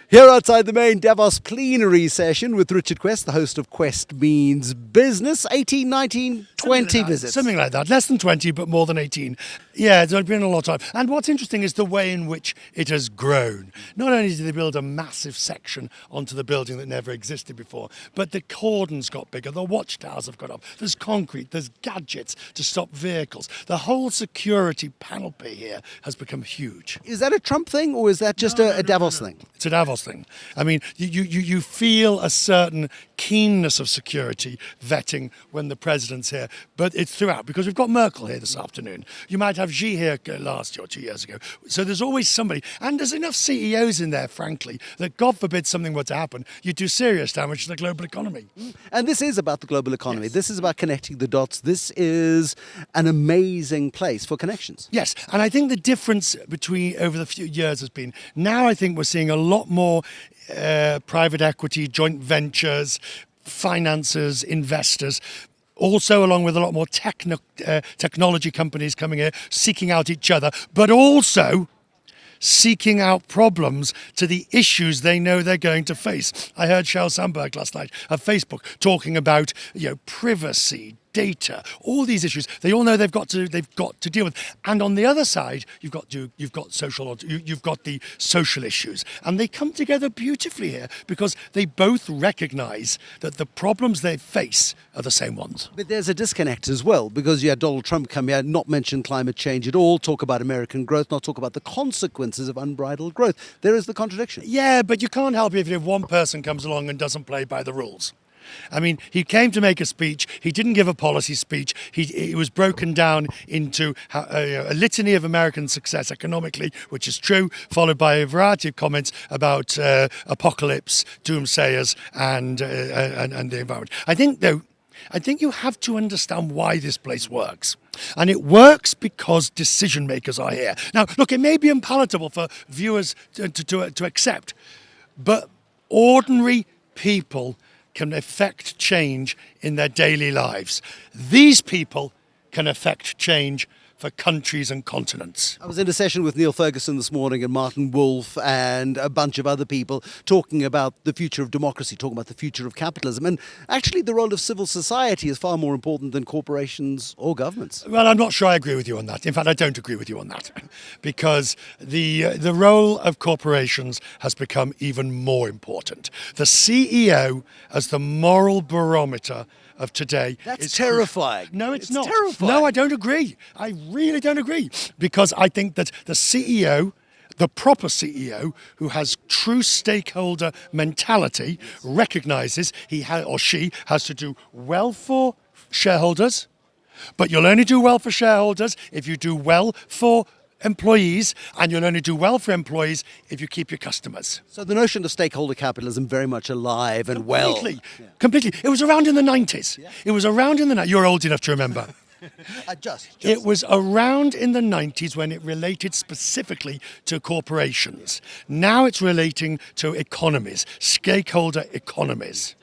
Here outside the main Davos plenary session with Richard Quest, the host of Quest Means Business. 18, 19, 20 visits. Something like that. Less than 20, but more than 18. Yeah, there's been a lot of time. And what's interesting is the way in which it has grown. Not only did they build a massive section onto the building that never existed before, but the cordons got bigger, the watchtowers have got up, there's concrete, there's gadgets to stop vehicles. The whole security panoply here has become huge. Is that a Trump thing or is that just a Davos thing? It's a Davos thing. I mean, you feel a certain keenness of security vetting when the president's here, but it's throughout, because we've got Merkel here this afternoon. You might have Xi here last year or 2 years ago. So there's always somebody, and there's enough CEOs in there, frankly, that God forbid something were to happen, you do serious damage to the global economy. And this is about the global economy. Yes. This is about connecting the dots. This is an amazing place for connections. Yes, and I think the difference between over the few years has been, now I think we're seeing a lot more private equity, joint ventures, financiers, investors, also along with a lot more technology companies coming here, seeking out each other, but also seeking out problems to the issues they know they're going to face. I heard Sheryl Sandberg last night of Facebook talking about, privacy, data, all these issues. They all know they've got to deal with. And on the other side, you've got the social issues, and they come together beautifully here because they both recognise that the problems they face are the same ones. But there's a disconnect as well, because you had Donald Trump come here, not mention climate change at all, talk about American growth, not talk about the consequences of unbridled growth. There is the contradiction. Yeah, but you can't help it if one person comes along and doesn't play by the rules. I mean, he came to make a speech. He didn't give a policy speech. It was broken down into a litany of American success economically, which is true, followed by a variety of comments about apocalypse, doomsayers, and the environment. I think you have to understand why this place works. And it works because decision makers are here. Now, look, it may be unpalatable for viewers to accept, but ordinary people can affect change in their daily lives. These people can affect change for countries and continents. I was in a session with Neil Ferguson this morning and Martin Wolf and a bunch of other people talking about the future of democracy, talking about the future of capitalism. And actually the role of civil society is far more important than corporations or governments. Well, I'm not sure I agree with you on that. In fact, I don't agree with you on that, because the role of corporations has become even more important. The CEO as the moral barometer of today. That's terrifying. No, it's not. Terrifying. No, I don't agree. I really don't agree. Because I think that the CEO, the proper CEO, who has true stakeholder mentality, recognises he or she has to do well for shareholders, but you'll only do well for shareholders if you do well for employees, and you'll only do well for employees if you keep your customers. So the notion of stakeholder capitalism very much alive and Completely. Completely. It was around in the 90s. Yeah. It was around in the 90s. You're old enough to remember. It was around in the 90s when it related specifically to corporations. Now it's relating to economies, stakeholder economies.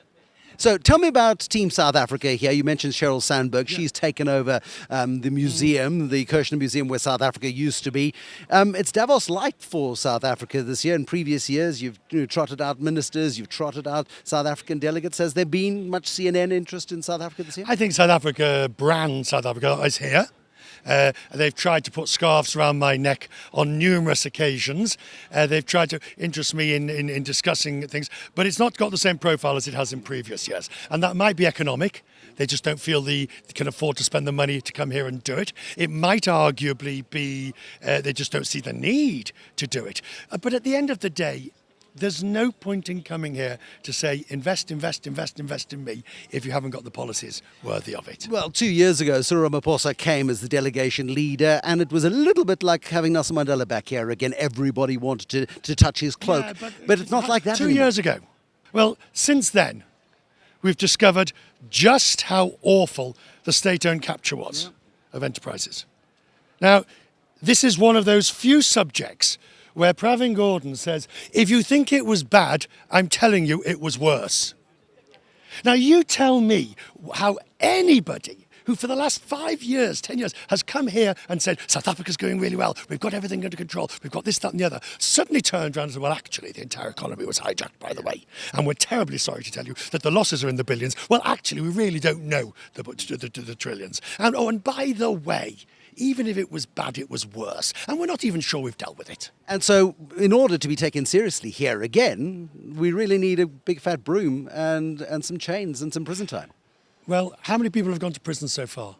So tell me about Team South Africa here. You mentioned Sheryl Sandberg. Yeah. She's taken over the museum, the Kirchner Museum where South Africa used to be. It's Davos light for South Africa this year. In previous years, you've trotted out ministers, you've trotted out South African delegates. Has there been much CNN interest in South Africa this year? I think South Africa is here. They've tried to put scarves around my neck on numerous occasions. They've tried to interest me in discussing things, but it's not got the same profile as it has in previous years. And that might be economic. They just don't feel they can afford to spend the money to come here and do it. It might arguably be they just don't see the need to do it. But at the end of the day, there's no point in coming here to say, invest in me, if you haven't got the policies worthy of it. Well, 2 years ago, Cyril Ramaphosa came as the delegation leader, and it was a little bit like having Nelson Mandela back here again. Everybody wanted to touch his cloak, yeah, but it's not like that 2 anymore. years ago. Well, since then, we've discovered just how awful the state-owned capture was of enterprises. Now, this is one of those few subjects where Pravin Gordhan says, if you think it was bad, I'm telling you it was worse. Now, you tell me how anybody who for the last 5 years, 10 years, has come here and said, South Africa's going really well, we've got everything under control, we've got this, that and the other, suddenly turned around and said, well, actually, the entire economy was hijacked, by the way. And we're terribly sorry to tell you that the losses are in the billions. Well, actually, we really don't know the trillions. And, oh, and by the way, even if it was bad, it was worse. And we're not even sure we've dealt with it. And so, in order to be taken seriously here again, we really need a big fat broom and some chains and some prison time. Well, how many people have gone to prison so far?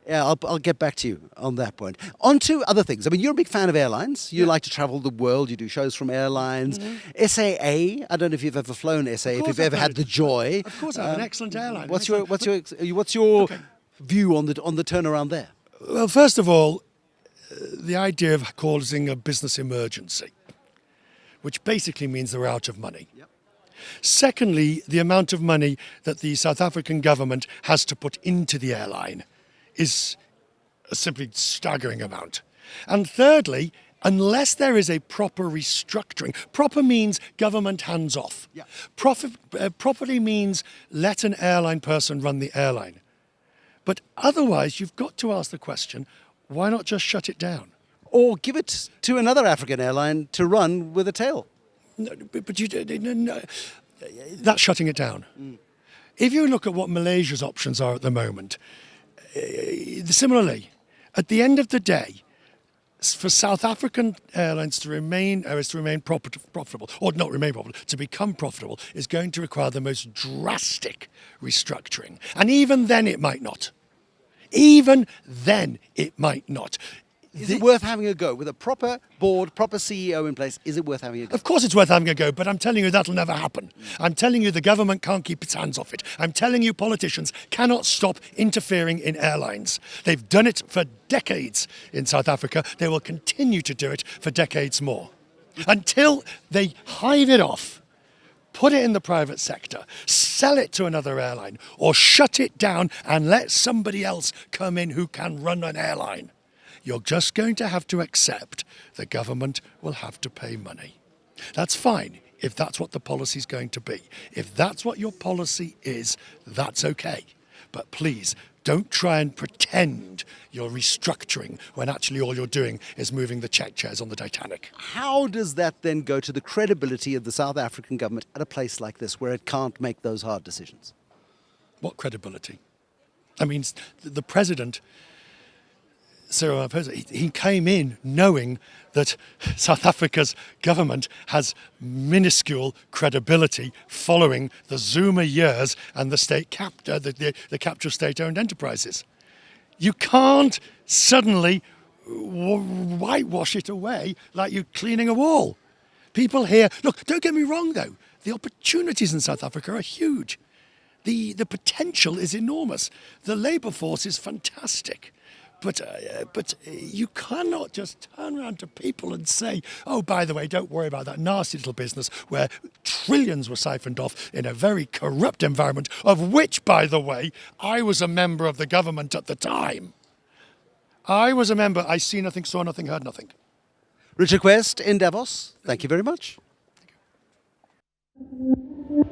Yeah, I'll get back to you on that point. On to other things. I mean, you're a big fan of airlines. You like to travel the world. You do shows from airlines. SAA, I don't know if you've ever flown SAA, if you've ever had the joy. Of course, I have an excellent airline. What's your view on the turnaround there? Well, first of all, the idea of causing a business emergency, which basically means they're out of money. Yep. Secondly, the amount of money that the South African government has to put into the airline is a simply staggering amount. And thirdly, unless there is a proper restructuring, proper means government hands off. Yeah. Properly means let an airline person run the airline. But otherwise, you've got to ask the question, why not just shut it down? Or give it to another African airline to run with a tail. No, but no, that's shutting it down. If you look at what Malaysia's options are at the moment, similarly, at the end of the day, for South African airlines to remain profitable, or not remain profitable, to become profitable, is going to require the most drastic restructuring. And even then it might not. Even then it might not. Is it worth having a go? With a proper board, proper CEO in place, is it worth having a go? Of course it's worth having a go, but I'm telling you that'll never happen. I'm telling you the government can't keep its hands off it. I'm telling you politicians cannot stop interfering in airlines. They've done it for decades in South Africa. They will continue to do it for decades more. Until they hive it off, put it in the private sector, sell it to another airline, or shut it down and let somebody else come in who can run an airline. You're just going to have to accept the government will have to pay money. That's fine if that's what the policy is going to be. If that's what your policy is, that's okay. But please, don't try and pretend you're restructuring when actually all you're doing is moving the check chairs on the Titanic. How does that then go to the credibility of the South African government at a place like this where it can't make those hard decisions? What credibility? I mean, the president, Cyril Ramaphosa, he came in knowing that South Africa's government has minuscule credibility following the Zuma years and the state the capture of state-owned enterprises. You can't suddenly whitewash it away like you're cleaning a wall. People here, look, don't get me wrong though, the opportunities in South Africa are huge. The potential is enormous. The labour force is fantastic. But you cannot just turn around to people and say, oh, by the way, don't worry about that nasty little business where trillions were siphoned off in a very corrupt environment, of which, by the way, I was a member of the government at the time. I was a member. I see nothing, saw nothing, heard nothing. Richard Quest in Davos, thank you very much. Thank you.